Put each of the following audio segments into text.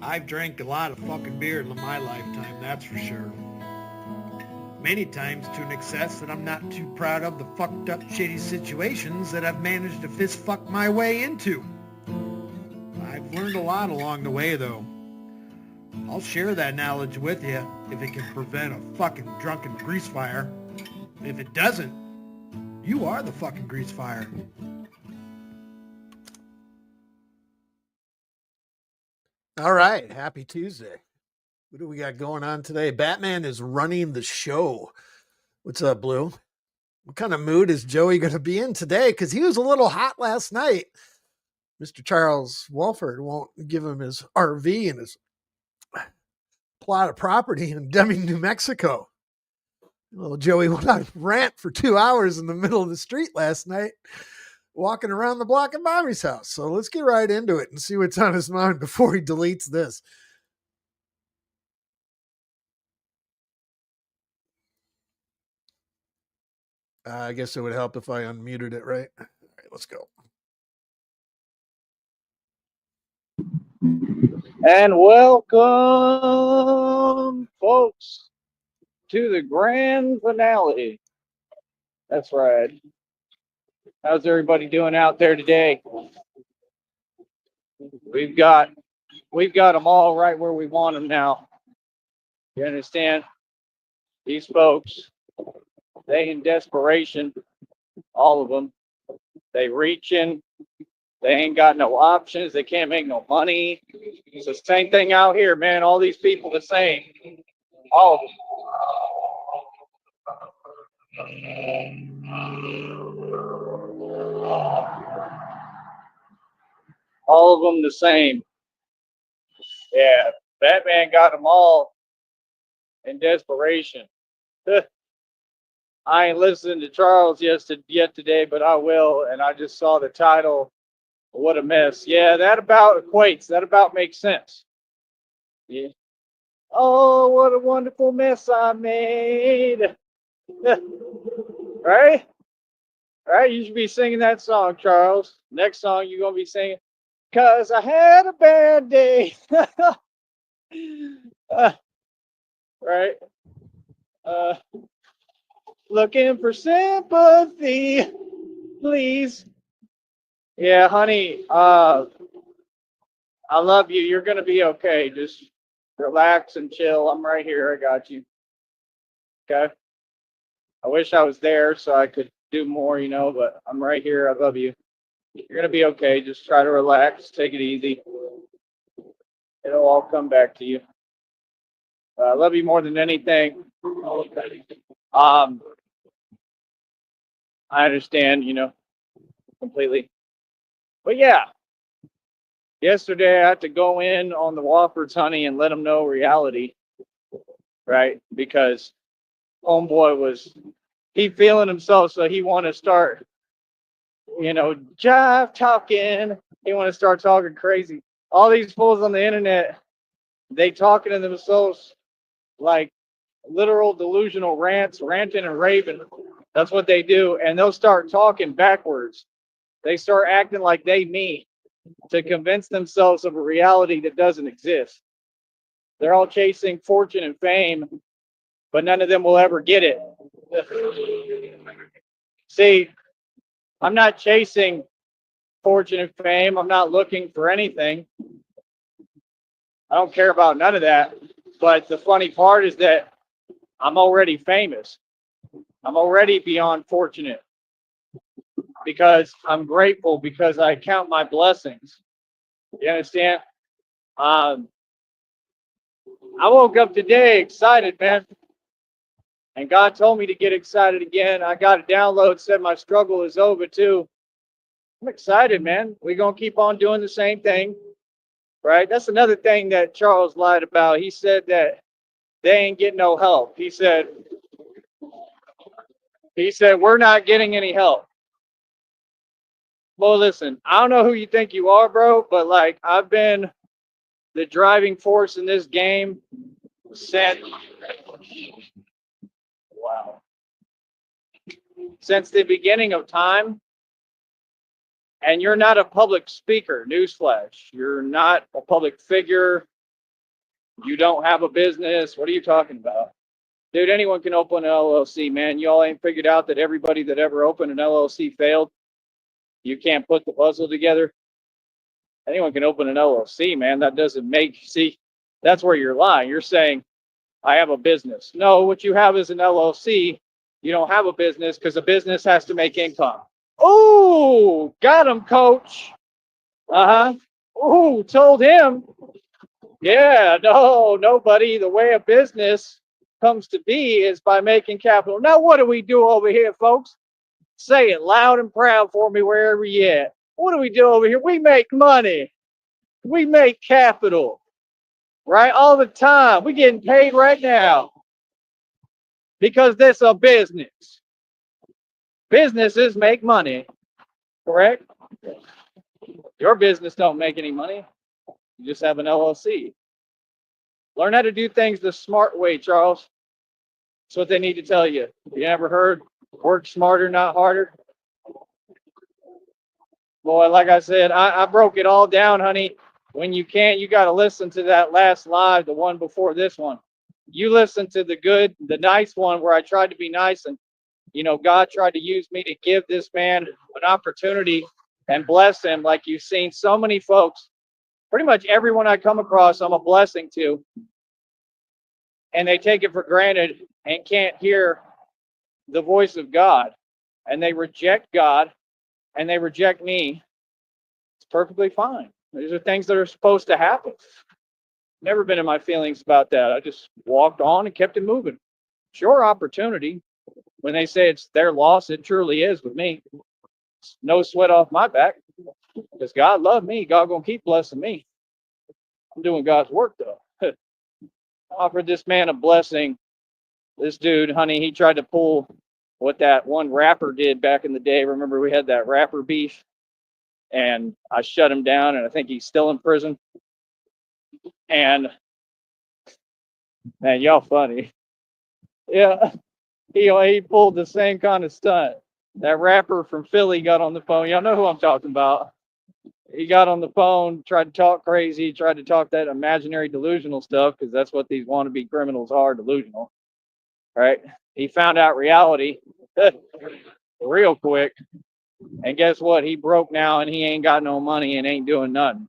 I've drank a lot of fucking beer in my lifetime, that's for sure. Many times to an excess that I'm not too proud of the fucked up shitty situations that I've managed to fist fuck my way into. I've learned a lot along the way though. I'll share that knowledge with you if it can prevent a fucking drunken grease fire. If it doesn't, you are the fucking grease fire. All right, happy Tuesday. What do we got going on today? Batman is running the show. What's up, Blue? What kind of mood is Joey going to be in today? Because he was a little hot last night. Mr. Charles Walford won't give him his RV and his plot of property in Deming, New Mexico. Little Joey went on rant for 2 hours in the middle of the street last night, walking around the block at Mommy's house. So let's get right into it and see what's on his mind before he deletes this. I guess it would help if I unmuted it, right? All right, let's go. And welcome, folks, to the grand finale. That's right. How's everybody doing out there today? We've got them all right where we want them now. You understand? These folks, they in desperation, all of them, they reaching. They ain't got no options. They can't make no money. It's the same thing out here, man. All these people the same. All of them. All of them the same. Yeah, Batman got them all in desperation. I ain't listened to Charles yet today, but I will. And I just saw the title. What a mess. Yeah, that about equates. That about makes sense. Yeah. Oh, what a wonderful mess I made. Right? Right? You should be singing that song, Charles. Next song you're going to be singing, 'Cause I had a bad day. Right? Looking for sympathy, please. Yeah, honey, I love you. You're going to be okay. Just relax and chill. I'm right here. I got you. Okay? I wish I was there so I could do more, but I'm right here. I love you. You're going to be okay. Just try to relax. Take it easy. It'll all come back to you. I love you more than anything. I understand, completely. But yeah, yesterday I had to go in on the Wofford's, honey, and let them know reality, right? Because homeboy he feeling himself, so he want to start, jive talking. He want to start talking crazy. All these fools on the internet, they talking to themselves like literal delusional rants, ranting and raving. That's what they do, and they'll start talking backwards. They start acting like they me to convince themselves of a reality that doesn't exist. They're all chasing fortune and fame, but none of them will ever get it. See, I'm not chasing fortune and fame. I'm not looking for anything. I don't care about none of that. But the funny part is that I'm already famous. I'm already beyond fortunate because I'm grateful, because I count my blessings. You understand? I woke up today excited, man. And God told me to get excited again. I got a download, said my struggle is over too. I'm excited, man. We're going to keep on doing the same thing, right? That's another thing that Charles lied about. He said that they ain't getting no help. He said, we're not getting any help. Well, listen, I don't know who you think you are, bro, but like I've been the driving force in this game since since the beginning of time. And you're not a public speaker, newsflash. You're not a public figure. You don't have a business. What are you talking about? Dude, anyone can open an LLC, man. Y'all ain't figured out that everybody that ever opened an LLC failed. You can't put the puzzle together. Anyone can open an LLC, man. That doesn't make, see, that's where you're lying. You're saying, I have a business. No, what you have is an LLC. You don't have a business because a business has to make income. Oh, got him, coach. Uh-huh. Oh, told him. Yeah, no, buddy. The way a business comes to be is by making capital. Now, what do we do over here, folks? Say it loud and proud for me wherever you at. What do we do over here? We make money. We make capital, right? All the time. We're getting paid right now because this a business. Businesses make money, correct? Your business don't make any money. You just have an LLC. Learn how to do things the smart way, Charles. That's what they need to tell you. You ever heard work smarter, not harder? Boy, like I said, I broke it all down, honey. When you can't, you got to listen to that last live, the one before this one. You listen to the good, the nice one where I tried to be nice and, God tried to use me to give this man an opportunity and bless him like you've seen so many folks. Pretty much everyone I come across, I'm a blessing to. And they take it for granted and can't hear the voice of God. And they reject God and they reject me. It's perfectly fine. These are things that are supposed to happen. Never been in my feelings about that. I just walked on and kept it moving. Sure, opportunity. When they say it's their loss, it truly is with me. It's no sweat off my back because God loved me. God gonna keep blessing me. I'm doing God's work though. I offered this man a blessing. This dude, honey, he tried to pull what that one rapper did back in the day. Remember we had that rapper beef? And I shut him down, and I think he's still in prison. And man, y'all funny. Yeah, he pulled the same kind of stunt. That rapper from Philly got on the phone. Y'all know who I'm talking about. He got on the phone, tried to talk crazy, tried to talk that imaginary delusional stuff, because that's what these wannabe criminals are, delusional. Right? He found out reality real quick. And guess what? He broke now and he ain't got no money and ain't doing nothing.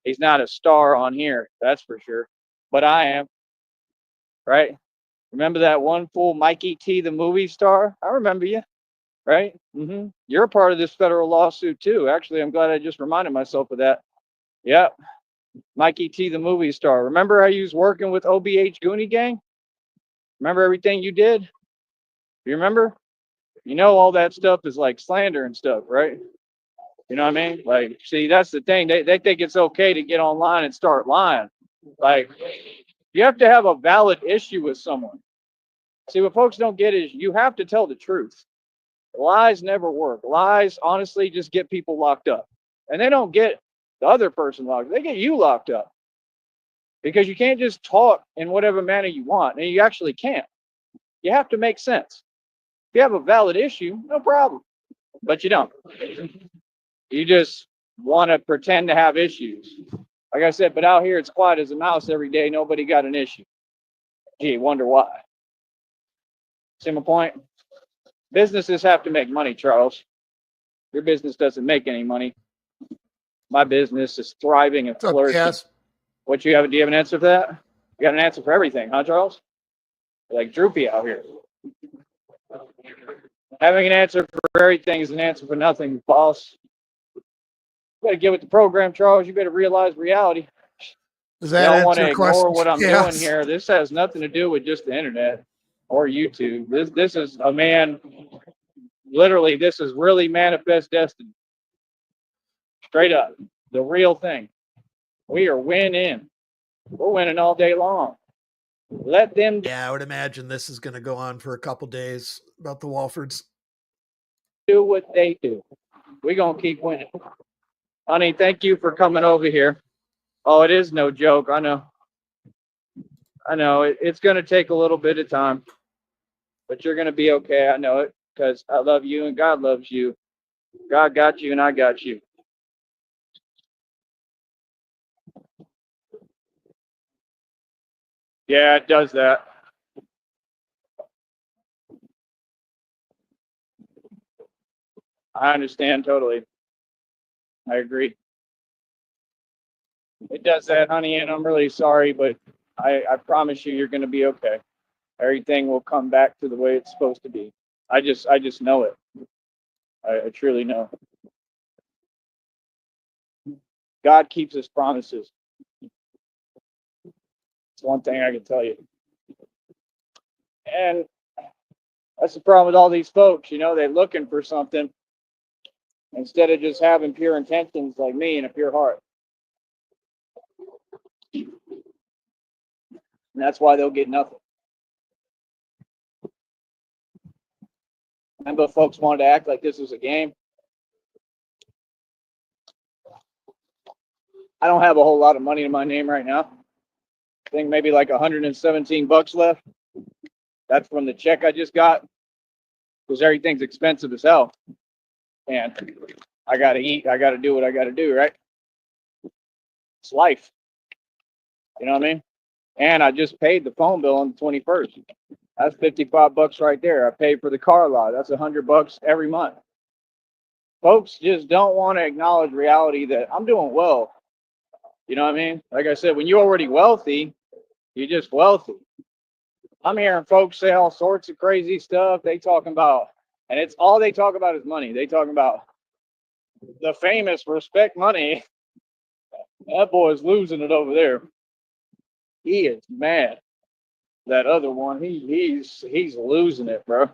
He's not a star on here, that's for sure. But I am. Right? Remember that one fool, Mikey T, the movie star? I remember you. Right? You're a part of this federal lawsuit too. Actually, I'm glad I just reminded myself of that. Yep. Mikey T, the movie star. Remember how you was working with OBH Goonie Gang? Remember everything you did? You remember? You know all that stuff is like slander and stuff, right? You know what I mean? Like, see, that's the thing. They think it's okay to get online and start lying. Like, you have to have a valid issue with someone. See, what folks don't get is you have to tell the truth. Lies never work. Lies, honestly, just get people locked up. And they don't get the other person locked up. They get you locked up. Because you can't just talk in whatever manner you want. And you actually can't. You have to make sense. If you have a valid issue, no problem. But you don't. You just want to pretend to have issues. Like I said, but out here it's quiet as a mouse every day. Nobody got an issue. Gee, wonder why. See my point? Businesses have to make money, Charles. Your business doesn't make any money. My business is thriving and flourishing. Yes. What you have? Do you have an answer for that? You got an answer for everything, huh, Charles? You're like droopy out here. Having an answer for everything is an answer for nothing, boss. You better get with the program, Charles. You better realize reality. Does that Y'all want to answer ignore questions? what I'm Yes. doing here. This has nothing to do with just the internet or YouTube. This is a man. Literally, this is really manifest destiny. Straight up, the real thing. We are winning. We're winning all day long. Let them Yeah, I would imagine this is going to go on for a couple days about the Walfords. do what they do. We're going to keep winning. Honey, thank you for coming over here. Oh, it is no joke. I know. It's going to take a little bit of time, but you're going to be okay. I know it because I love you and God loves you. God got you and I got you. Yeah, it does that. I understand totally. I agree. It does that, honey, and I'm really sorry, but I promise you, you're going to be okay. Everything will come back to the way it's supposed to be. I just know it. I truly know. God keeps his promises. It's one thing I can tell you. And that's the problem with all these folks. You know, they're looking for something instead of just having pure intentions like me and a pure heart. And that's why they'll get nothing. Remember, folks wanted to act like this was a game. I don't have a whole lot of money in my name right now. I think maybe like 117 bucks left. That's from the check I just got, because everything's expensive as hell. And I got to eat. I got to do what I got to do, right? It's life. You know what I mean? And I just paid the phone bill on the 21st. That's 55 bucks right there. I paid for the car lot. That's 100 bucks every month. Folks just don't want to acknowledge reality that I'm doing well. You know what I mean? Like I said, when you're already wealthy, you're just wealthy. I'm hearing folks say all sorts of crazy stuff. They talking about, and it's all they talk about is money. They talking about the famous respect money. That boy is losing it over there. He is mad. That other one, he's losing it, bro.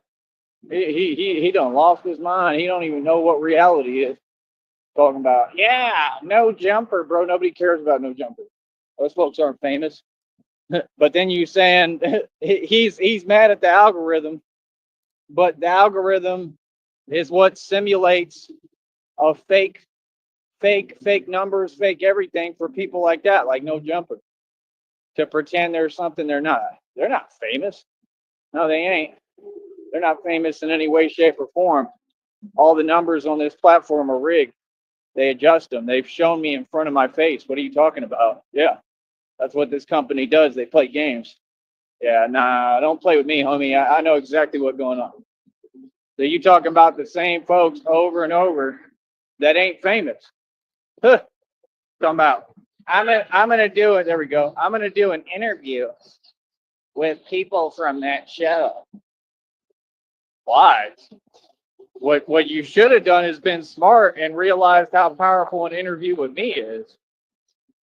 He done lost his mind. He don't even know what reality is. Talking about, yeah, no jumper, bro. Nobody cares about no jumper. Those folks aren't famous. But then you saying he's mad at the algorithm, but the algorithm is what simulates a fake numbers, fake everything for people like that, like no jumper, to pretend there's something they're not. They're not famous. No, they ain't. They're not famous in any way, shape, or form. All the numbers on this platform are rigged. They adjust them. They've shown me in front of my face. What are you talking about? Yeah, that's what this company does. They play games. Yeah, nah, don't play with me, homie. I know exactly what's going on. So you talking about the same folks over and over that ain't famous. Huh. Talking about, I'm gonna do it. There we go. I'm gonna do an interview with people from that show. Why? What you should have done is been smart and realized how powerful an interview with me is.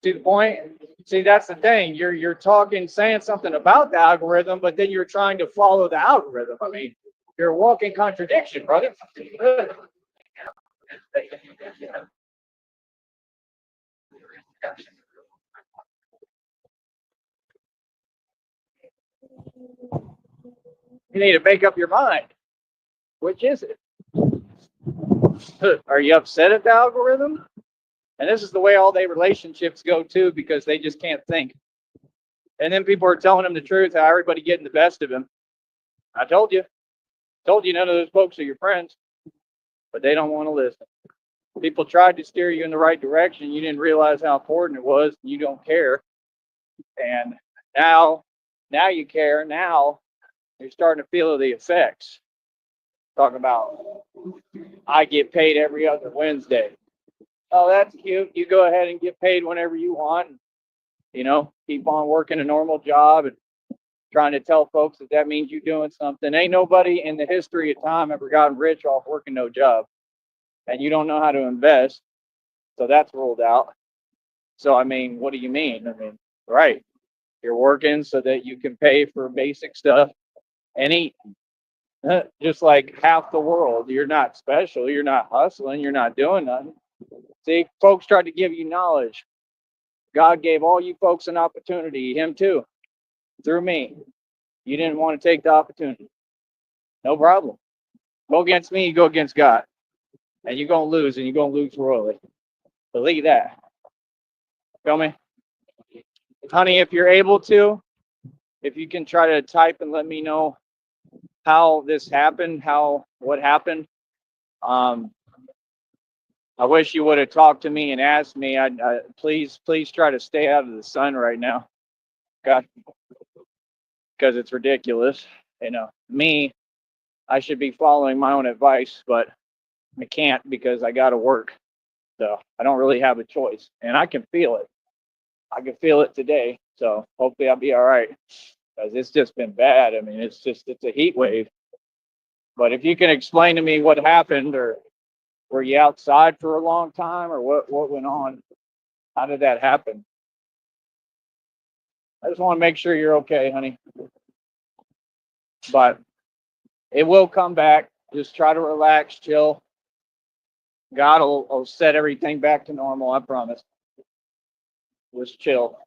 See the point? See, that's the thing. You're talking, saying something about the algorithm, but then you're trying to follow the algorithm. I mean, you're a walking contradiction, brother. You need to make up your mind. Which is it? Are you upset at the algorithm? And this is the way all their relationships go too, because they just can't think. And then people are telling them the truth, how everybody getting the best of him. I told you none of those folks are your friends, but they don't want to listen. People tried to steer you in the right direction. You didn't realize how important it was. You don't care. And now you care. Now you're starting to feel the effects. Talking about, I get paid every other Wednesday. Oh, that's cute. You go ahead and get paid whenever you want. You know, keep on working a normal job and trying to tell folks that means you're doing something. Ain't nobody in the history of time ever gotten rich off working no job. And you don't know how to invest. So that's ruled out. So, I mean, what do you mean? I mean, right. You're working so that you can pay for basic stuff and eat. Just like half the world. You're not special. You're not hustling. You're not doing nothing. See, folks tried to give you knowledge. God gave all you folks an opportunity, him too, through me. You didn't want to take the opportunity. No problem. Go against me, you go against God. And you're going to lose, and you're going to lose royally. Believe that. Feel me? Honey, if you're able to, if you can try to type and let me know how this happened, what happened. I wish you would have talked to me and asked me. Please try to stay out of the sun right now. God. because it's ridiculous. Me, I should be following my own advice, but I can't because I got to work. So I don't really have a choice, and I can feel it. I can feel it today. So hopefully I'll be all right, because it's just been bad. I mean, it's a heat wave. But if you can explain to me what happened, or were you outside for a long time, or what went on? How did that happen? I just want to make sure you're okay, honey. But it will come back. Just try to relax, chill. God will set everything back to normal, I promise. Just chill.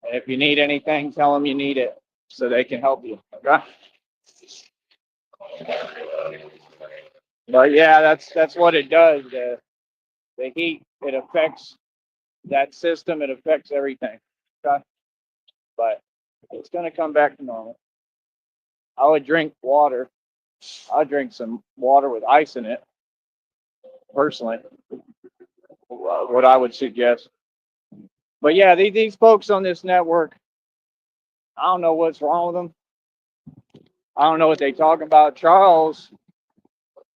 And if you need anything, tell them you need it so they can help you. Okay? But yeah, that's what it does. The heat, it affects that system, it affects everything. Okay? But it's gonna come back to normal. I would drink water. I drink some water with ice in it, personally. What I would suggest. But yeah, these folks on this network, I don't know what's wrong with them. I don't know what they talking about. Charles,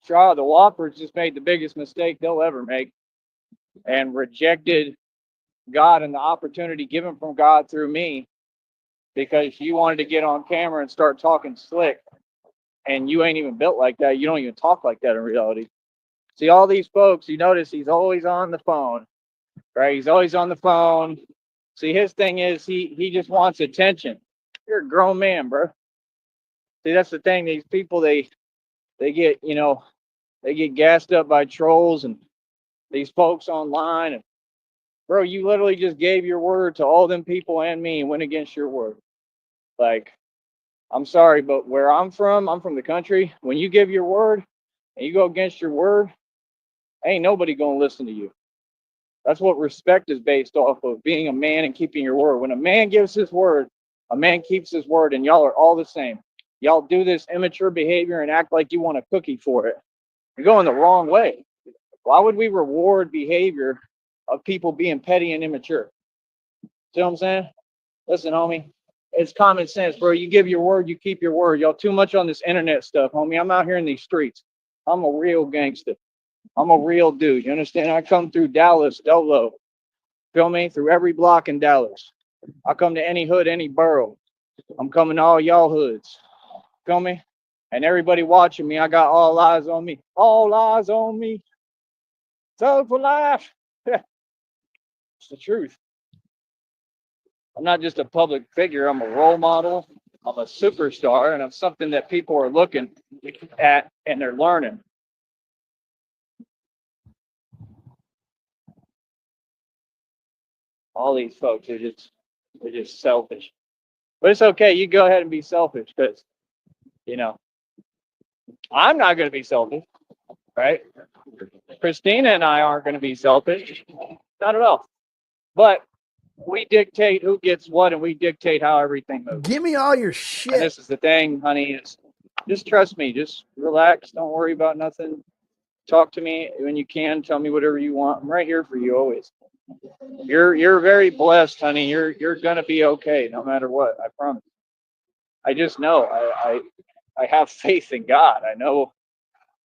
the Whoppers just made the biggest mistake they'll ever make, and rejected God and the opportunity given from God through me, because you wanted to get on camera and start talking slick, and you ain't even built like that. You don't even talk like that in reality. See, all these folks, you notice he's always on the phone, right? He's always on the phone. See, his thing is he just wants attention. You're a grown man, bro. See, that's the thing. These people, they get, they get gassed up by trolls and these folks online. And bro, you literally just gave your word to all them people and me and went against your word. Like, I'm sorry, but where I'm from the country. When you give your word and you go against your word, ain't nobody gonna listen to you. That's what respect is based off of, being a man and keeping your word. When a man gives his word, a man keeps his word, and y'all are all the same. Y'all do this immature behavior and act like you want a cookie for it. You're going the wrong way. Why would we reward behavior of people being petty and immature? See what I'm saying? Listen, homie, it's common sense, bro. You give your word, you keep your word. Y'all too much on this internet stuff, homie. I'm out here in these streets. I'm a real gangster. I'm a real dude. You understand? I come through Dallas, Dolo. Feel me? Through every block in Dallas. I come to any hood, any borough. I'm coming to all y'all hoods. Feel me? And everybody watching me, I got all eyes on me. All eyes on me. So for life. It's the truth. I'm not just a public figure. I'm a role model. I'm a superstar, and I'm something that people are looking at and they're learning. All these folks are they're just selfish. But it's okay. You go ahead and be selfish, because I'm not going to be selfish, right? Christina and I aren't going to be selfish, not at all. But we dictate who gets what, and we dictate how everything moves. Give me all your And shit. this is the thing, honey, is just trust me. Just relax. Don't worry about nothing. Talk to me when you can. Tell me whatever you want. I'm right here for you always. You're very blessed, honey. You're gonna be okay no matter what. I promise. I just know. I have faith in God. I know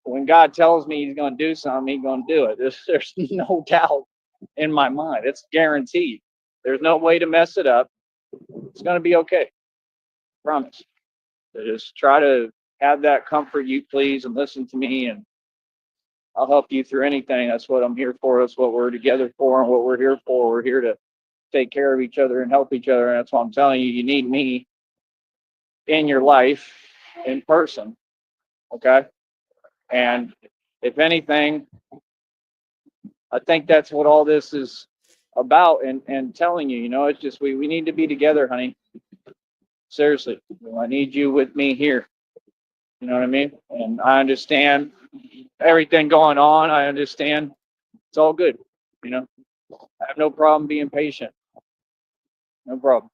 when God tells me He's gonna do something, He's gonna do it. There's no doubt in my mind. It's guaranteed. There's no way to mess it up. It's gonna be okay. Promise. So just try to have that comfort, you please, and listen to me, and I'll help you through anything. That's what I'm here for. That's what we're together for, and what we're here for. We're here to take care of each other and help each other. And that's why I'm telling you, you need me in your life in person. Okay. And if anything, I think that's what all this is about, and telling you, it's just we need to be together, honey. Seriously. I need you with me here. You know what I mean? And I understand everything going on. I understand. It's all good. I have no problem being patient. No problem.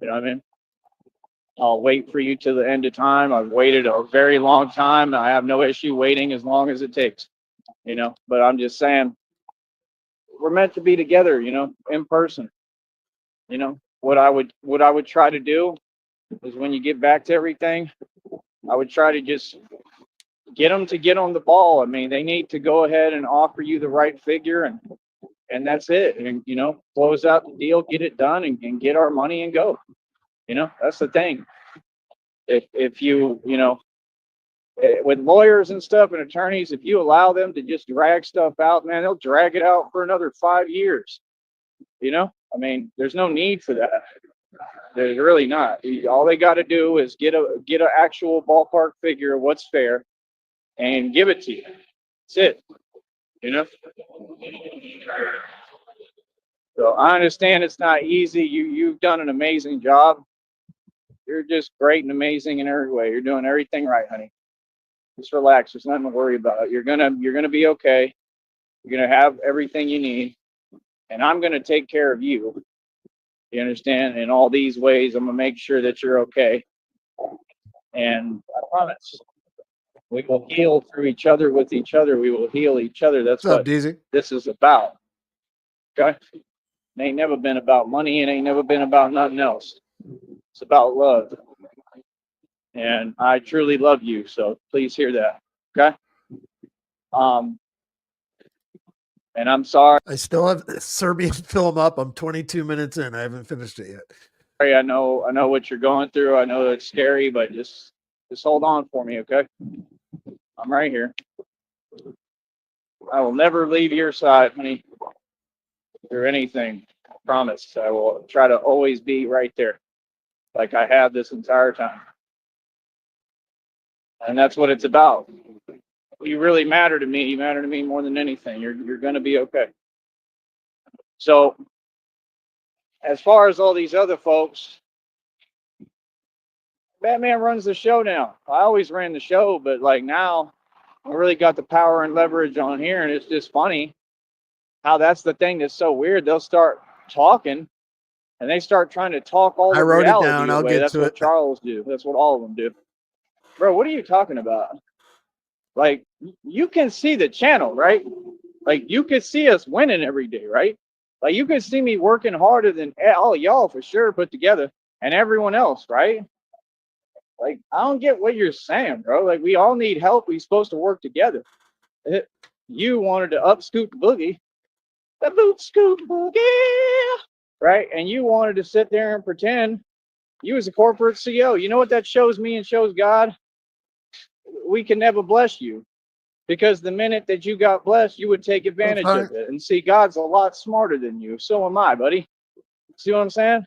You know what I mean? I'll wait for you till the end of time. I've waited a very long time. I have no issue waiting as long as it takes. But I'm just saying, we're meant to be together, in person. What I would try to do is when you get back to everything, I would try to just get them to get on the ball. I mean, they need to go ahead and offer you the right figure, and that's it. And close out the deal, get it done, and get our money and go. That's the thing. If with lawyers and stuff and attorneys, if you allow them to just drag stuff out, man, they'll drag it out for another 5 years. I mean, there's no need for that. There's really not. All they got to do is get an actual ballpark figure of what's fair and give it to you. That's it. So I understand it's not easy. You've done an amazing job. You're just great and amazing in every way. You're doing everything right, honey. Just relax. There's nothing to worry about. You're gonna be okay. You're gonna have everything you need, and I'm gonna take care of you. You understand? In all these ways, I'm gonna make sure that you're okay. And I promise, we will heal through each other, with each other. We will heal each other. That's What's up, what DZ? this is about. Okay? It ain't never been about money. It ain't never been about nothing else. It's about love. And I truly love you. So please hear that. Okay? And I'm sorry. I still have Serbian film up. I'm 22 minutes in. I haven't finished it yet. I know what you're going through. I know it's scary, but just hold on for me, okay? I'm right here. I will never leave your side, honey, through anything. I promise. I will try to always be right there, like I have this entire time. And that's what it's about. You really matter to me. You matter to me more than anything. You're going to be okay. So, as far as all these other folks, Batman runs the show now. I always ran the show, but like now, I really got the power and leverage on here, and it's just funny how that's the thing that's so weird. They'll start talking, and they start trying to talk all the reality away. I'll get that's to what it. Charles do. That's what all of them do. Bro, what are you talking about? Like, you can see the channel, right? Like, you could see us winning every day, right? Like, you could see me working harder than all y'all for sure put together, and everyone else, right? Like, I don't get what you're saying, bro. Like, we all need help. We're supposed to work together. You wanted to up scoot the boogie, the boot scoot boogie, right? And you wanted to sit there and pretend you was a corporate CEO. You know what that shows me and shows God? We can never bless you, because the minute that you got blessed, you would take advantage of it. And see, God's a lot smarter than you. So am I, buddy. See what I'm saying?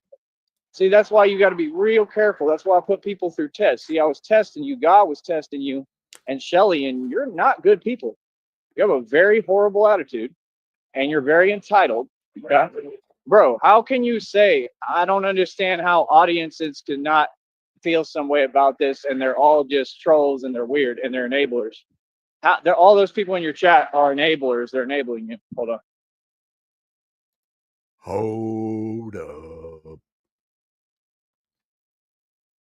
See, that's why you got to be real careful. That's why I put people through tests. See, I was testing you. God was testing you and Shelly, and you're not good people. You have a very horrible attitude, and you're very entitled. Okay? Bro, how can you say, I don't understand how audiences could not feel some way about this, and they're all just trolls, and they're weird, and they're enablers? All those people in your chat are enablers. They're enabling you. Hold on. Hold up.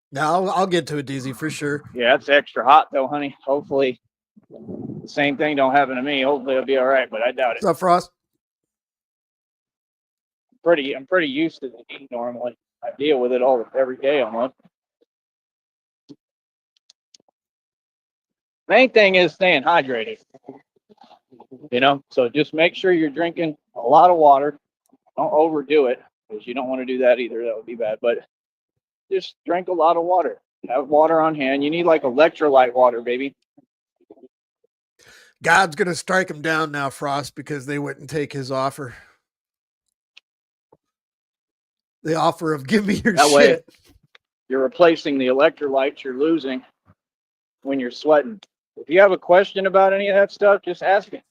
Now I'll get to it, DZ, for sure. Yeah, it's extra hot though, honey. Hopefully the same thing don't happen to me. Hopefully it'll be all right, but I doubt it. What's up, Frost? I'm pretty used to the heat normally. I deal with it every day almost. Main thing is staying hydrated. So just make sure you're drinking a lot of water. Don't overdo it, because you don't want to do that either. That would be bad. But just drink a lot of water. Have water on hand. You need like electrolyte water, baby. God's going to strike him down now, Frost, because they wouldn't take his offer. The offer of give me your that shit. Way, you're replacing the electrolytes you're losing when you're sweating. If you have a question about any of that stuff, just ask me.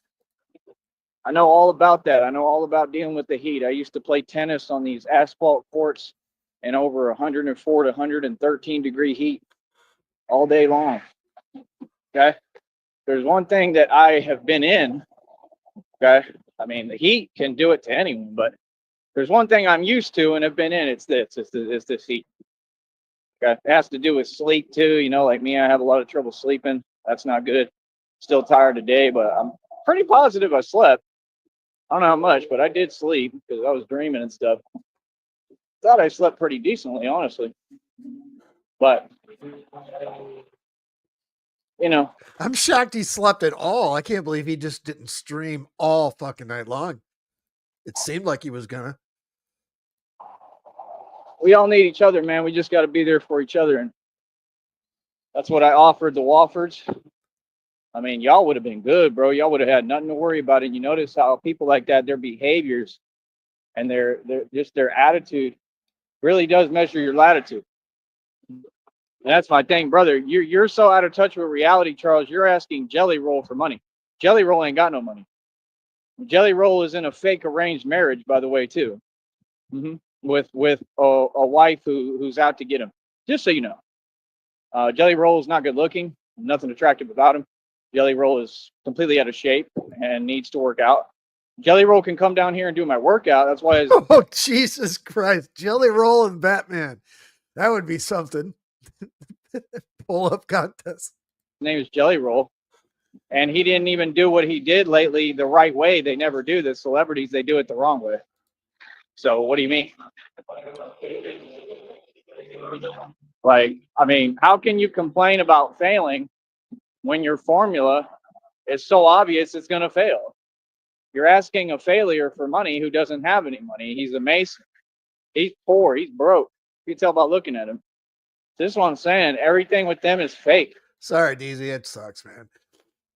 I know all about that. I know all about dealing with the heat. I used to play tennis on these asphalt courts in over 104 to 113 degree heat all day long. Okay. There's one thing that I have been in. Okay. I mean, the heat can do it to anyone, but there's one thing I'm used to and have been in. It's this heat. Okay. It has to do with sleep too. Like me, I have a lot of trouble sleeping. That's not good. Still tired today, but I'm pretty positive I slept. I don't know how much, but I did sleep because I was dreaming and stuff. Thought I slept pretty decently, honestly. But, you know, I'm shocked he slept at all. I can't believe he just didn't stream all fucking night long. It seemed like he was gonna. we all need each other, man. We just got to be there for each other. And that's what I offered the Wofford's. I mean, y'all would have been good, bro. Y'all would have had nothing to worry about. And you notice how people like that, their behaviors and their just their attitude really does measure your latitude. And that's my thing, brother. You're so out of touch with reality, Charles. You're asking Jelly Roll for money. Jelly Roll ain't got no money. Jelly Roll is in a fake arranged marriage, by the way, too, with a wife who's out to get him. Just so you know, Jelly Roll is not good looking. Nothing attractive about him. Jelly Roll is completely out of shape and needs to work out. Jelly Roll can come down here and do my workout. That's why his Oh, Jesus Christ. Jelly Roll and Batman. That would be something. Pull up contest. name is Jelly Roll. And he didn't even do what he did lately the right way. They never do. The celebrities, they do it the wrong way. So what do you mean? Like, I mean, how can you complain about failing when your formula is so obvious it's going to fail? You're asking a failure for money who doesn't have any money. He's a mason. He's poor. He's broke. You can tell by looking at him. This is what I'm saying. Everything with them is fake. Sorry, DZ. It sucks, man.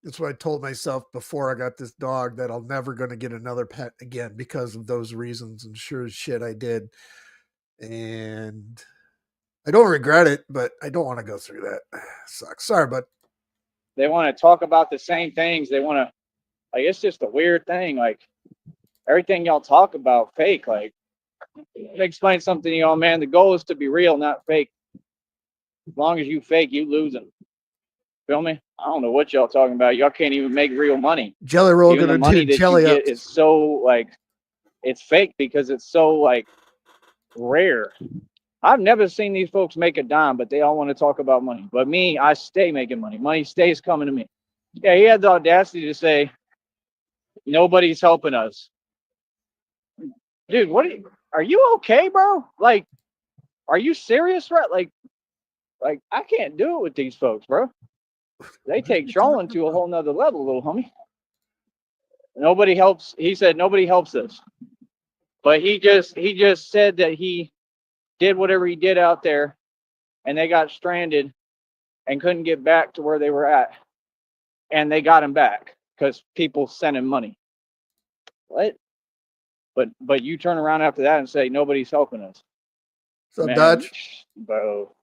That's what I told myself before I got this dog, that I'm never going to get another pet again because of those reasons. And sure as shit, I did. And I don't regret it, but I don't want to go through that. Sucks. Sorry, but They want to talk about the same things. They want to, like, it's just a weird thing. Like, everything y'all talk about, fake. Like, let me explain something to y'all, man. The goal is to be real, not fake. As long as you fake, you losing. Feel me? I don't know what y'all talking about. Y'all can't even make real money. Jelly Roll Even the going to money do that jelly you get ups. is so, like, it's fake because it's so, like, rare. I've never seen these folks make a dime, but they all want to talk about money. But me, I stay making money. Money stays coming to me. Yeah, he had the audacity to say, nobody's helping us. Dude, are you okay, bro? Like, are you serious, right? Like I can't do it with these folks, bro. They take trolling to a whole nother level, little homie. Nobody helps. He said nobody helps us. But he just said that he did whatever he did out there and they got stranded and couldn't get back to where they were at. And they got him back because people sent him money. What? But you turn around after that and say nobody's helping us. So, Man, Dutch, bro,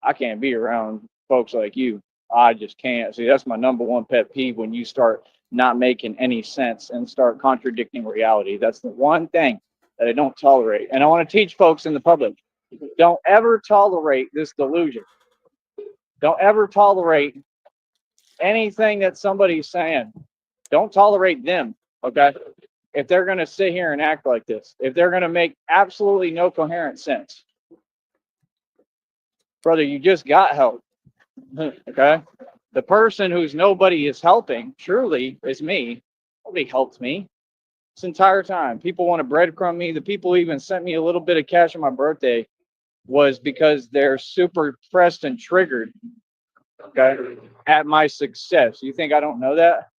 I can't be around folks like you. I just can't. See, that's my number one pet peeve when you start not making any sense and start contradicting reality. That's the one thing that I don't tolerate. And I want to teach folks in the public, don't ever tolerate this delusion. Don't ever tolerate anything that somebody's saying. Don't tolerate them, okay? If they're going to sit here and act like this, if they're going to make absolutely no coherent sense. Brother, you just got help. Okay? The person who's nobody is helping truly is me. Nobody helped me this entire time. People want to breadcrumb me. The people who even sent me a little bit of cash on my birthday was because they're super pressed and triggered, okay, at my success. You think I don't know that?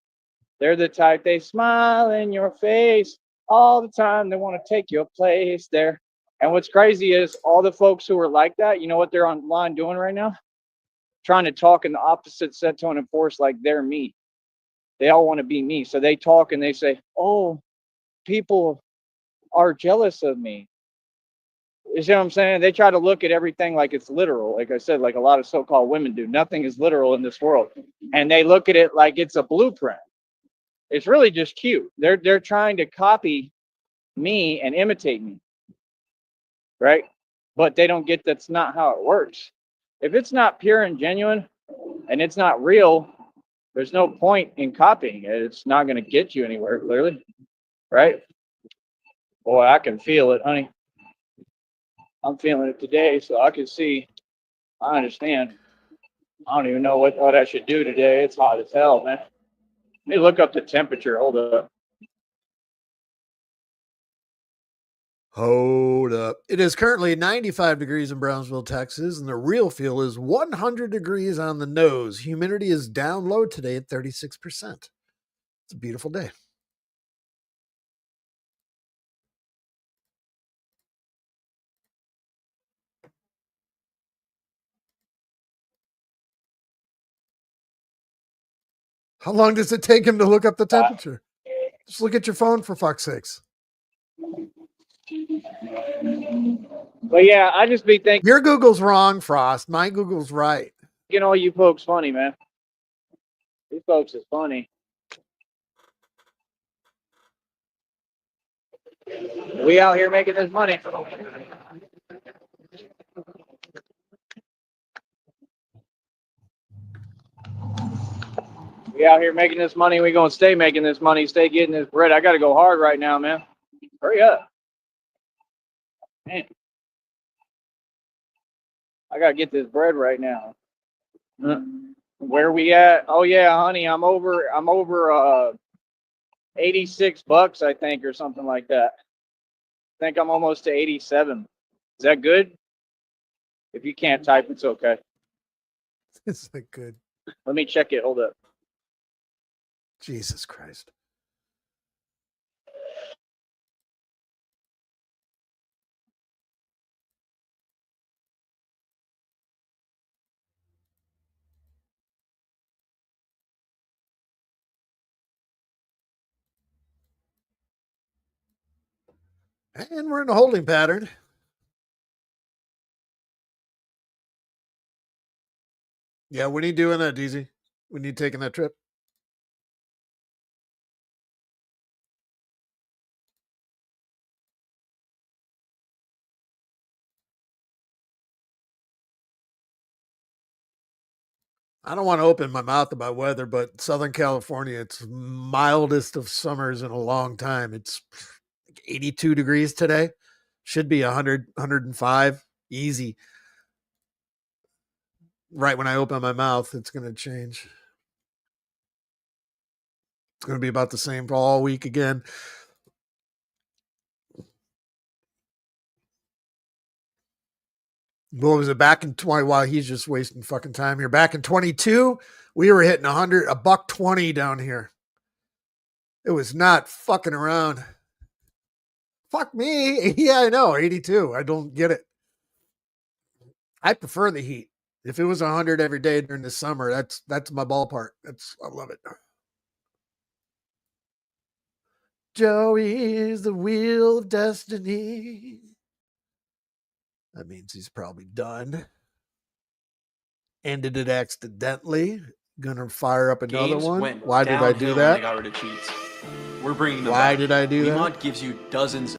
They're the type, they smile in your face all the time. They want to take your place there. And what's crazy is all the folks who are like that, you know what they're online doing right now? Trying to talk in the opposite set, tone, and force like they're me. They all want to be me. So they talk and they say, oh, people are jealous of me. You see what I'm saying? They try to look at everything like it's literal. Like I said, like a lot of so-called women do. Nothing is literal in this world. And they look at it like it's a blueprint. It's really just cute. They're trying to copy me and imitate me. Right? But they don't get that's not how it works. If it's not pure and genuine and it's not real, there's no point in copying it. It's not going to get you anywhere, clearly. Right? Boy, I can feel it, honey. I'm feeling it today, so I can see. I understand. I don't even know what I should do today. It's hot as hell, man. Let me look up the temperature. Hold up. Hold up. It is currently 95 degrees in Brownsville, Texas, and the real feel is 100 degrees on the nose. Humidity is down low today at 36%. It's a beautiful day. How long does it take him to look up the temperature? Just look at your phone, for fuck's sakes. But yeah, I just be thinking, Your Google's wrong, Frost. My Google's right. all you folks funny, man. These folks is funny. We out here making this money. We out here making this money. We gonna stay making this money. Stay getting this bread. I gotta go hard right now, man. Hurry up, man. I gotta get this bread right now. Where we at? Oh yeah, honey, I'm over 86 bucks, I think, or something like that. I think I'm almost to 87. Is that good? If you can't type, it's okay. It's not good. Let me check it. Hold up. Jesus Christ. And we're in a holding pattern. Yeah, when are you doing that, DZ? When are you taking that trip? I don't want to open my mouth about weather, but Southern California, it's mildest of summers in a long time. It's 82 degrees today. Should be 100, 105. Easy. Right when I open my mouth, it's going to change. It's going to be about the same for all week again. What was it back in 20? While he's just wasting fucking time here. Back in 22, we were hitting $120 down here. It was not fucking around. Fuck me. Yeah, I know. 82. I don't get it. I prefer the heat. If it was 100 every day during the summer, that's my ballpark. I love it. Joey is the wheel of destiny. That means he's probably done. Ended it accidentally. Gonna fire up another one. Why did I do that? When they got rid of cheats. We're bringing them Why back. did I do that? Lemont gives you dozens.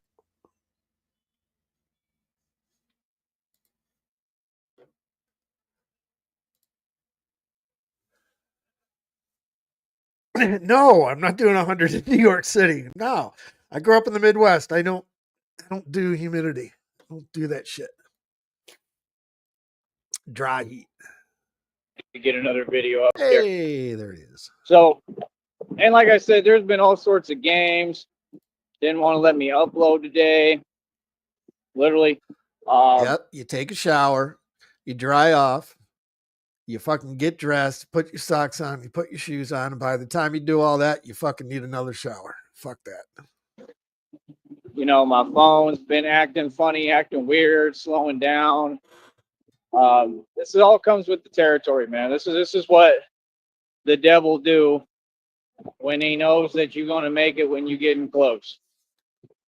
No, I'm not doing 100 in New York City. No, I grew up in the Midwest. I don't do humidity. I don't do that shit. Dry heat. To get another video up here. Hey, there he is. So, and like I said, there's been all sorts of games. Didn't want to let me upload today. Literally. Yep. You take a shower. You dry off. You fucking get dressed, put your socks on, you put your shoes on, and by the time you do all that, you fucking need another shower. Fuck that. My phone's been acting funny, acting weird, slowing down. This all comes with the territory, man. This is what the devil do when he knows that you're going to make it when you're getting close.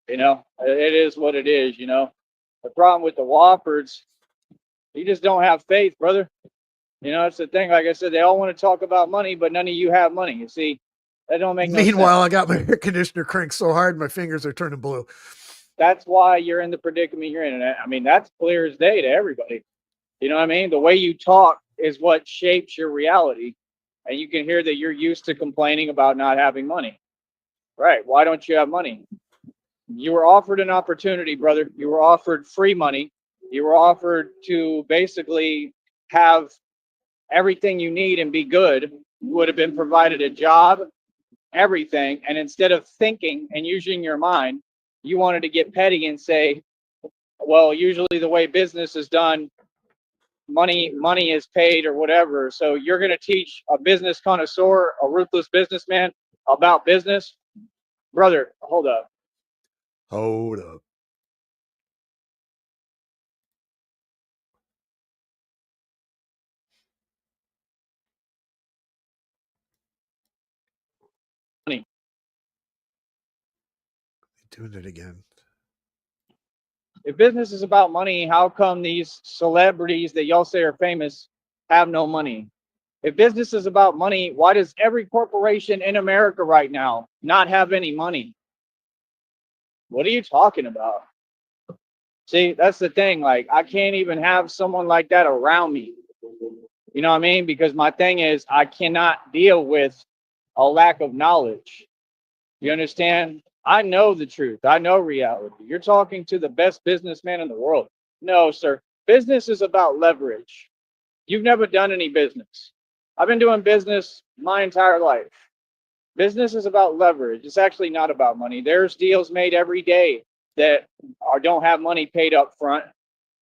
It is what it is. The problem with the Woffords, you just don't have faith, brother. It's the thing. Like I said, they all want to talk about money, but none of you have money. You see, that don't make no sense. Meanwhile, I got my air conditioner cranked so hard, my fingers are turning blue. That's why you're in the predicament you're in. I mean, that's clear as day to everybody. You know what I mean? The way you talk is what shapes your reality. And you can hear that you're used to complaining about not having money. Right. Why don't you have money? You were offered an opportunity, brother. You were offered free money. You were offered to basically have everything you need and be good. You would have been provided a job, everything. And instead of thinking and using your mind, you wanted to get petty and say, well, usually the way business is done, money is paid or whatever. So you're going to teach a business connoisseur, a ruthless businessman about business? Brother, hold up. Hold up. Money. Doing it again. If business is about money, how come these celebrities that y'all say are famous have no money? If business is about money, why does every corporation in America right now not have any money? What are you talking about? See, that's the thing. Like, I can't even have someone like that around me. You know what I mean? Because my thing is, I cannot deal with a lack of knowledge. You understand? I know the truth. I know reality. You're talking to the best businessman in the world. No, sir. Business is about leverage. You've never done any business. I've been doing business my entire life. Business is about leverage. It's actually not about money. There's deals made every day that don't have money paid up front.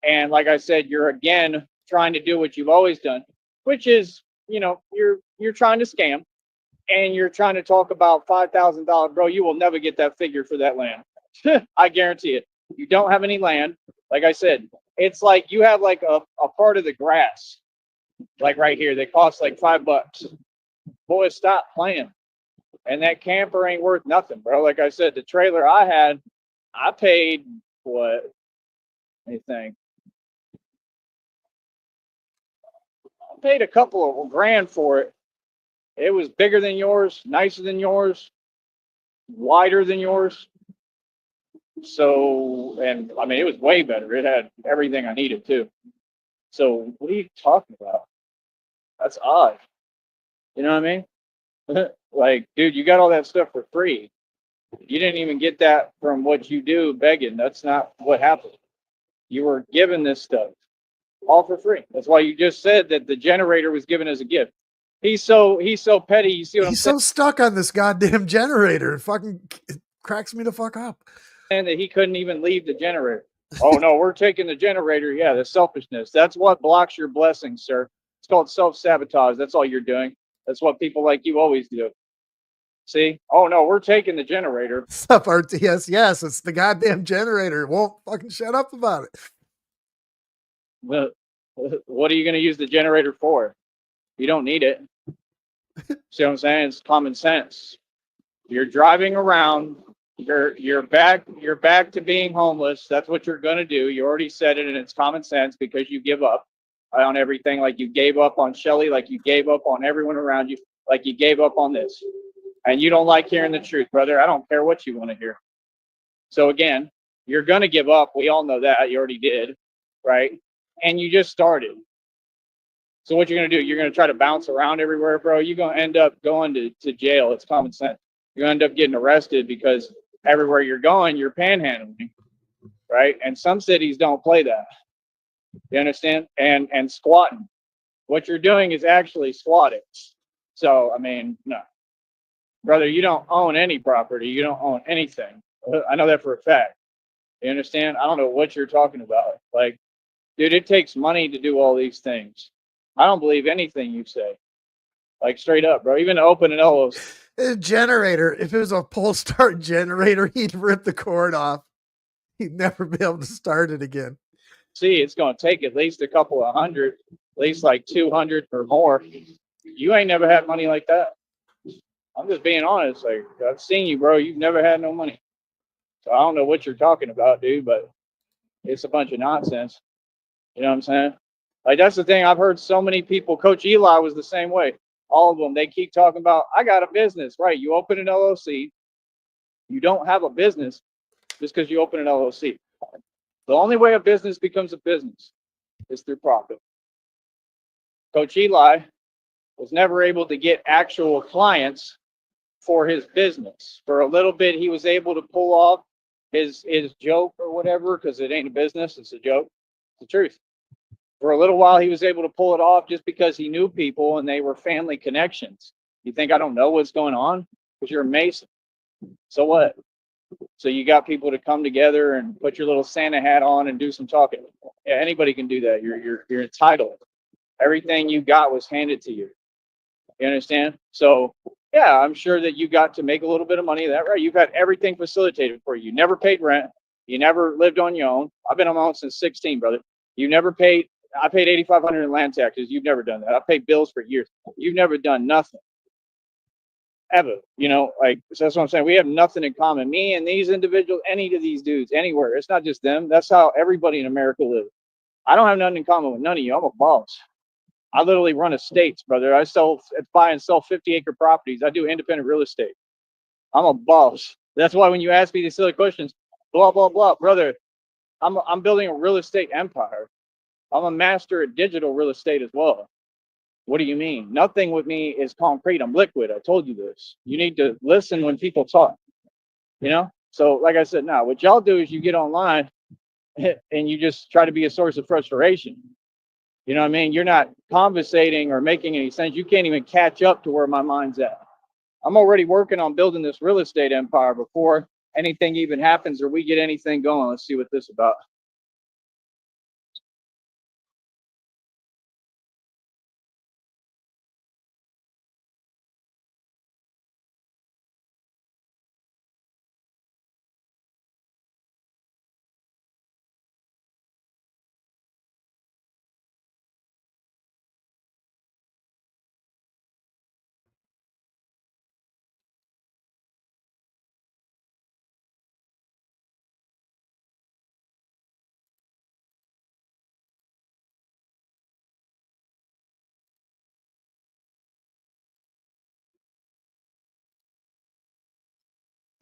And like I said, you're again trying to do what you've always done, which is, you're trying to scam, and you're trying to talk about $5,000. Bro, you will never get that figure for that land. I guarantee it. You don't have any land. Like I said, it's like you have like a part of the grass, like right here, that costs like $5. Boy, stop playing. And that camper ain't worth nothing, bro. Like I said, the trailer I had, I paid what? Let me think. I paid a couple of grand for it. It was bigger than yours, nicer than yours, wider than yours. So, and I mean, it was way better. It had everything I needed too. So, what are you talking about? That's odd. You know what I mean? Like, dude, you got all that stuff for free. You didn't even get that from what you do begging. That's not what happened. You were given this stuff all for free. That's why you just said that the generator was given as a gift. He's so petty. You see what I'm He's saying? so stuck on this goddamn generator. It cracks me the fuck up. And that he couldn't even leave the generator. Oh no, we're taking the generator. Yeah, the selfishness. That's what blocks your blessings, sir. It's called self-sabotage. That's all you're doing. That's what people like you always do. See? Oh no, we're taking the generator. Stuff RTS. Yes, it's the goddamn generator. It won't fucking shut up about it. What are you going to use the generator for? You don't need it. See what I'm saying? It's common sense. You're driving around. You're back to being homeless. That's what you're going to do. You already said it, and it's common sense because you give up on everything. Like you gave up on Shelly, like you gave up on everyone around you, like you gave up on this. And you don't like hearing the truth, brother. I don't care what you want to hear. So again, you're going to give up. We all know that. You already did, right? And you just started. So what you're going to do, you're going to try to bounce around everywhere, bro. You're going to end up going to jail. It's common sense. You're going to end up getting arrested because everywhere you're going, you're panhandling, right? And some cities don't play that. You understand? And squatting. What you're doing is actually squatting. So, I mean, no. Brother, you don't own any property. You don't own anything. I know that for a fact. You understand? I don't know what you're talking about. Like, dude, it takes money to do all these things. I don't believe anything you say. Like, straight up, bro. Even to open an LLC. A generator. If it was a pole start generator, he'd rip the cord off. He'd never be able to start it again. See, it's going to take at least a couple of hundred, at least like 200 or more. You ain't never had money like that. I'm just being honest. Like, I've seen you, bro. You've never had no money. So I don't know what you're talking about, dude, but it's a bunch of nonsense. You know what I'm saying? Like, that's the thing. I've heard so many people. Coach Eli was the same way. All of them, they keep talking about, I got a business, right? You open an LLC. You don't have a business just because you open an LLC. The only way a business becomes a business is through profit. Coach Eli was never able to get actual clients for his business. For a little bit, he was able to pull off his joke or whatever, because it ain't a business, it's a joke. It's the truth. For a little while, he was able to pull it off just because he knew people and they were family connections. You think I don't know what's going on? Because you're a Mason. So what? So you got people to come together and put your little Santa hat on and do some talking. Yeah, anybody can do that. You're entitled. Everything you got was handed to you. You understand? So yeah, I'm sure that you got to make a little bit of money. That right? You've had everything facilitated for you. You never paid rent. You never lived on your own. I've been on my own since 16, brother. You never paid. I paid 8,500 in land taxes. You've never done that. I paid bills for years. You've never done nothing ever. You know, like so that's what I'm saying. We have nothing in common. Me and these individuals, any of these dudes, anywhere. It's not just them. That's how everybody in America lives. I don't have nothing in common with none of you. I'm a boss. I literally run estates, brother. I buy and sell 50-acre properties. I do independent real estate. I'm a boss. That's why when you ask me these silly questions, blah blah blah, brother, I'm building a real estate empire. I'm a master at digital real estate as well. What do you mean? Nothing with me is concrete. I'm liquid. I told you this. You need to listen when people talk. You know. So, like I said, now what y'all do is you get online and you just try to be a source of frustration. You know what I mean? You're not conversating or making any sense. You can't even catch up to where my mind's at. I'm already working on building this real estate empire before anything even happens or we get anything going. Let's see what this is about.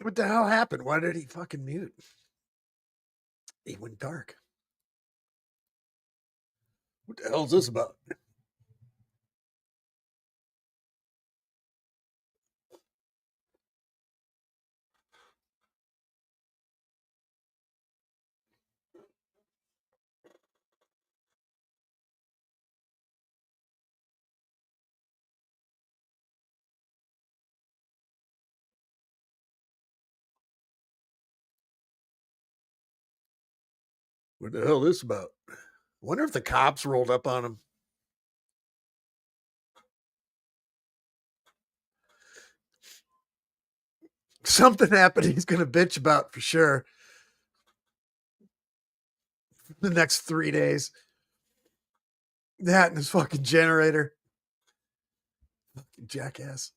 What the hell happened? Why did he fucking mute? He went dark. What the hell is this about? What the hell is this about? Wonder if the cops rolled up on him. Something happened he's going to bitch about for sure. The next 3 days. That and his fucking generator. Fucking jackass.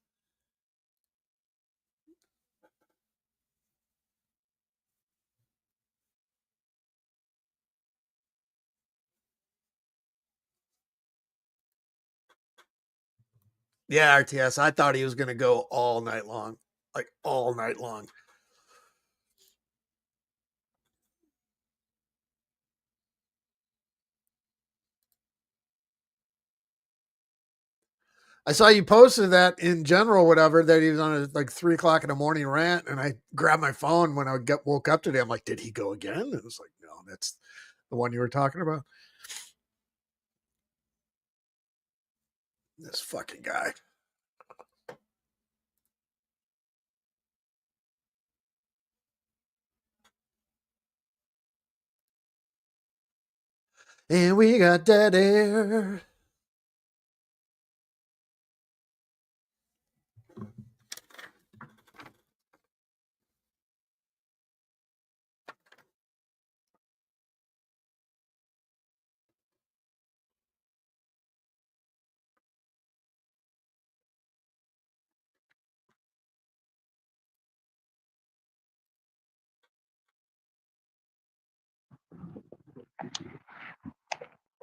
Yeah, RTS. I thought he was going to go all night long. Like all night long. I saw you posted that in general, whatever, that he was on a like 3 o'clock in the morning rant. And I grabbed my phone when I woke up today. I'm like, did he go again? And it was like, no, that's the one you were talking about. This fucking guy. And we got dead air.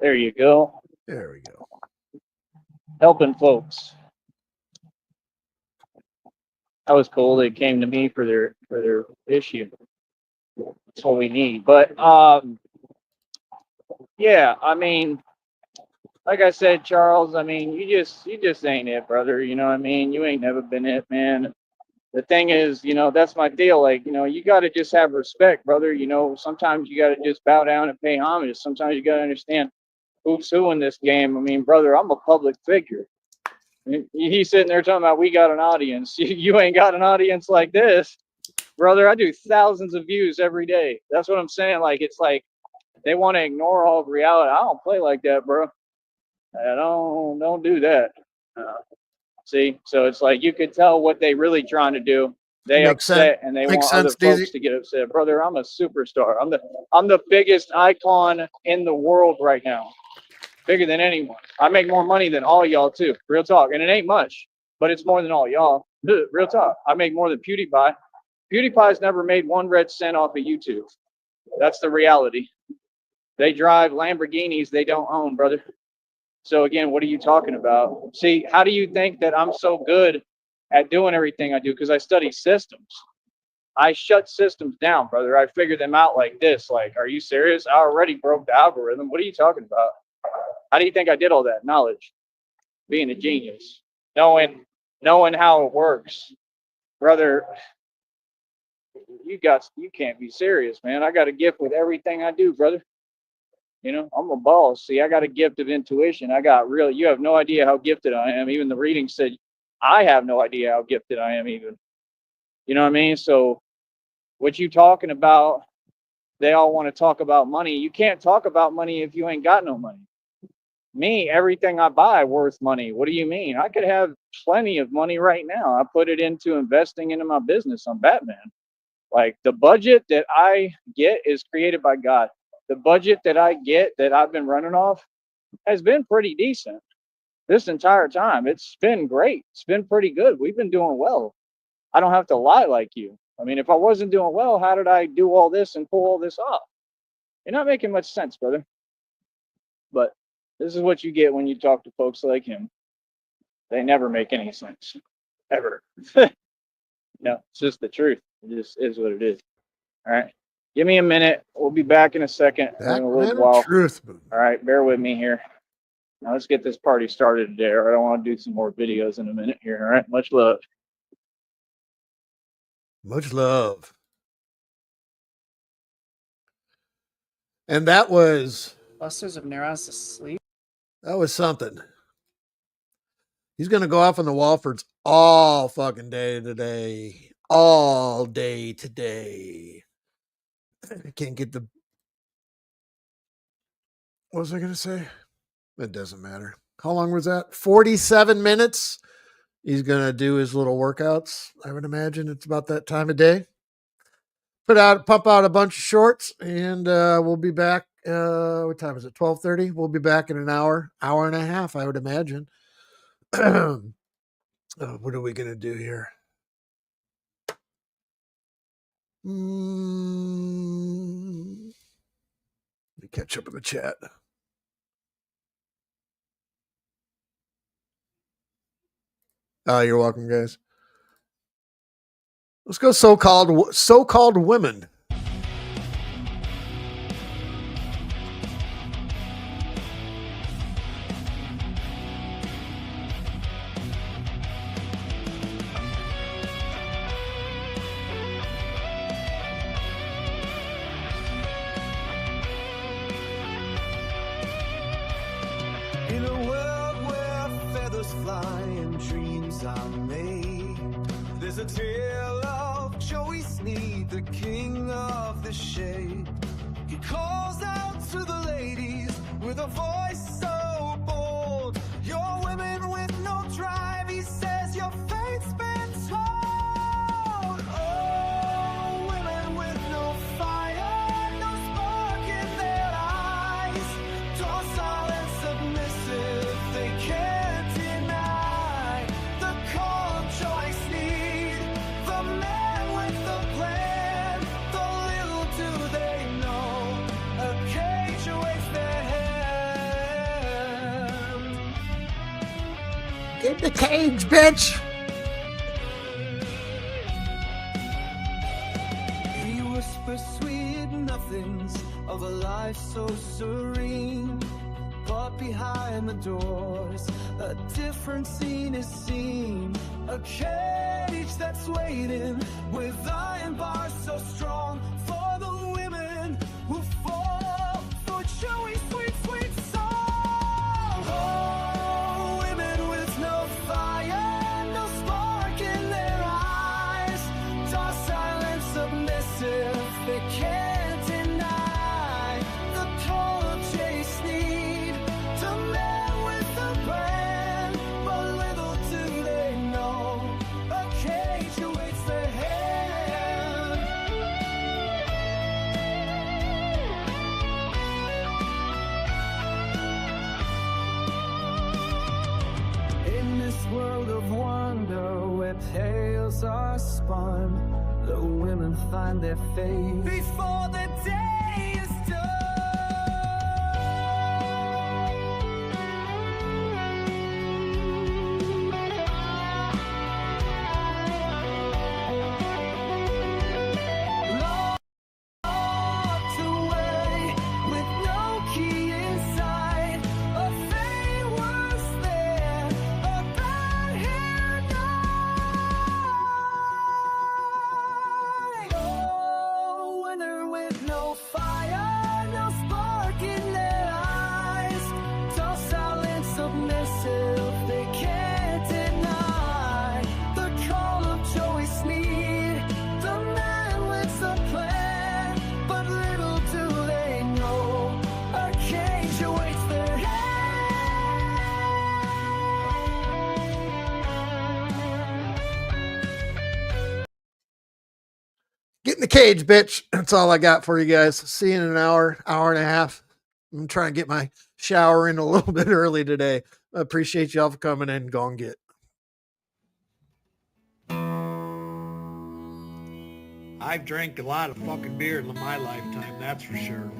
There you go. There we go. Helping folks. That was cool. They came to me for their issue. That's what we need. But yeah, I mean, like I said, Charles, I mean, you just ain't it, brother. You know what I mean? You ain't never been it, man. The thing is, you know, that's my deal. Like, you know, you got to just have respect, brother. You know, sometimes you got to just bow down and pay homage. Sometimes you got to understand who's who in this game. I mean, brother, I'm a public figure. He's sitting there talking about we got an audience. You ain't got an audience like this. Brother, I do thousands of views every day. That's what I'm saying. Like, it's like they want to ignore all of reality. I don't play like that, bro. I don't do that. Uh, See, so it's like you could tell what they really trying to do. They Makes sense. upset and they Makes want sense, other folks DZ. to get upset. Brother, I'm a superstar. I'm the biggest icon in the world right now. Bigger than anyone. I make more money than all y'all too. Real talk. And it ain't much, but it's more than all y'all. Real talk. I make more than PewDiePie. PewDiePie's never made 1 red cent off of YouTube. That's the reality. They drive Lamborghinis they don't own, brother. So again, what are you talking about? See, how do you think that I'm so good at doing everything I do? Because I study systems. I shut systems down, brother. I figure them out like this. Like, are you serious? I already broke the algorithm. What are you talking about? How do you think I did all that? Knowledge, being a genius, knowing how it works, brother. You can't be serious, man. I got a gift with everything I do, brother. You know, I'm a boss. See, I got a gift of intuition. You have no idea how gifted I am. Even the reading said, I have no idea how gifted I am even. You know what I mean? So what you talking about, they all want to talk about money. You can't talk about money if you ain't got no money. Me, everything I buy worth money. What do you mean? I could have plenty of money right now. I put it into investing into my business. I'm Batman. Like the budget that I get is created by God. The budget that I get that I've been running off has been pretty decent this entire time. It's been great. It's been pretty good. We've been doing well. I don't have to lie like you. I mean, if I wasn't doing well, how did I do all this and pull all this off? You're not making much sense, brother. But this is what you get when you talk to folks like him. They never make any sense. Ever. No, it's just the truth. It just is what it is. All right. Give me a minute. We'll be back in a second. In a little while. Truth. All right. Bear with me here. Now let's get this party started today. All right. I want to do some more videos in a minute here. All right. Much love. Much love. And that was Clusters of neurons to sleep. That was something. He's going to go off on the Walfords all fucking day today. All day today. I can't get the... What was I going to say? It doesn't matter. How long was that? 47 minutes. He's going to do his little workouts. I would imagine it's about that time of day. Pump out a bunch of shorts, and we'll be back. What time is it? 12:30. We'll be back in an hour and a half, I would imagine. What are we going to do here? Let me catch up in the chat. You're welcome, guys. Let's go so-called women. In a world where feathers fly and dreams are made, there's a tale of Joey Sneed, the king of the shade. He calls out to the ladies with a voice so bold. You're women with no drive, he says your fate's been told. Oh, women with no fire, no spark in their eyes, docile and submissive, they can't deny the call of Joey Sneed, the man with the plan. The little do they know, a cage awaits their hand. Get the cage, bitch. He whispers sweet nothings of a life so serene, but behind the doors a different scene is seen. A cage that's waiting with iron bars so strong for the women who fall for Joey's sweet, sweet song. Oh, women with no fire, no spark in their eyes, docile and fun. The women find their fate before the day is done. Locked away with no key inside. A fate was there, a bad hair night. Oh, when they're with no fire, no spark in their eyes. Docile and submissive, they can't deny the call of Joey Sneed, the man with a plan. But little do they know, a cage awaits their hand. Get in the cage, bitch. That's all I got for you guys. See you in an hour, hour and a half. I'm trying to get my shower in a little bit early today. I appreciate y'all for coming in. Go and get. I've drank a lot of fucking beer in my lifetime, that's for sure.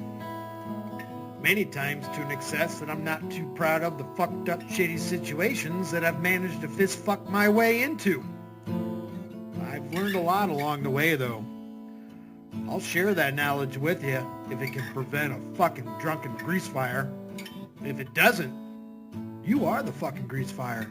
Many times to an excess that I'm not too proud of the fucked up shitty situations that I've managed to fist fuck my way into. I've learned a lot along the way though. I'll share that knowledge with you if it can prevent a fucking drunken grease fire. If it doesn't, you are the fucking grease fire.